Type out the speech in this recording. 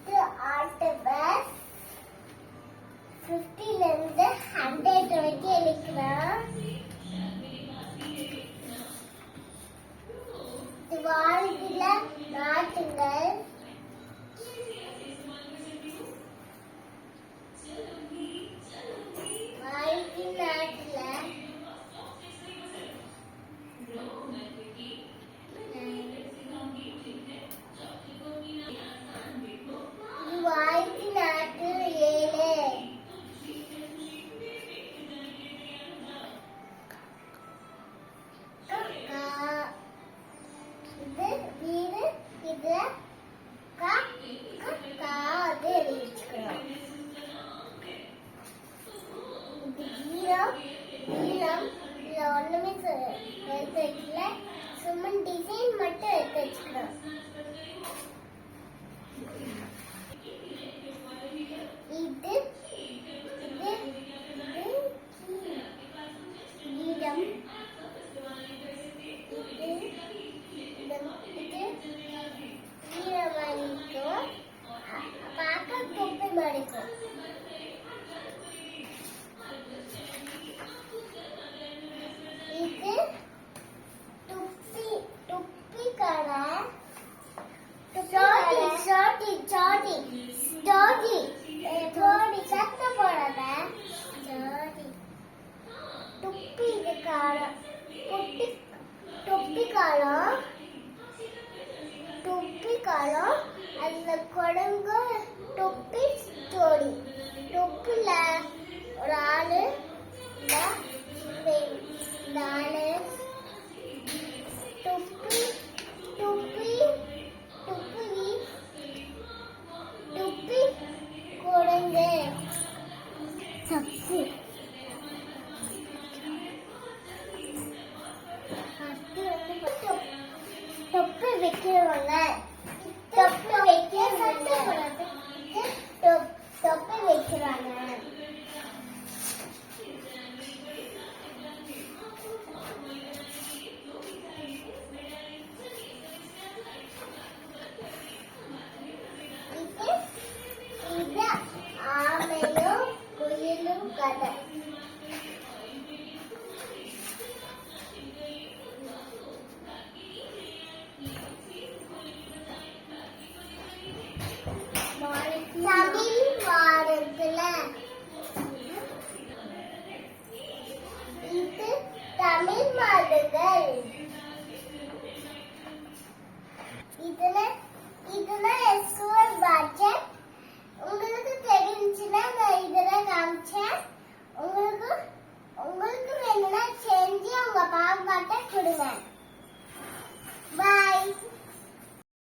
இது ஆல்டபஸ் 50 ல இருந்து 100 வரைக்கும் எழுதிக்கலாம். இது வாழ்வில நாட்டுங்கள். வாழ்வின் நாட்டுல வாழ்வின் நாட்டு 7 இது வீடு இது காது எழுதிச்சுக்கணும். இது ஈரம் ஈரம் இதுல ஒண்ணுமே எடுத்து வைக்கல, சும்மா டிசைன் மட்டும் எடுத்து வச்சுக்கணும். இது இது ஈரம் ஈரமணிக்கும் பார்க்க தொப்பை மடிக்கும். இது துப்பி துப்பி கடை சாட்டி சாட்டி சாட்டி சாட்டி சாட்டி சத்தம் போடாத சாட்டி துப்பி இது காலம் குட்டி தொப்பி காலம் தொப்பி காலம் அதுல குடங்கு தொப்பி ஜோடி தொப்பில ஒரு ஆளு இந்த ஆளு தொப்பி தொப்பி தொப்பி தொப்பி குடங்கு தப்பு. தொப்பி வைக்கிறவங்க தொப்பி தொப்பி வைக்கிறாங்க. இது ஆமையும் குயிலும் கதை. தமிழ் வாரத்துல இது தமிழ் மாடுகள். இதுல ஸ்கூல் பட்ஜெட் உங்களுக்கு தெரிஞ்சுன்னா நான் இதுல காமிச்சேன். உங்களுக்கு வேணும்னா செஞ்சு உங்க பாப்பாட்ட கொடுங்க. பாய்.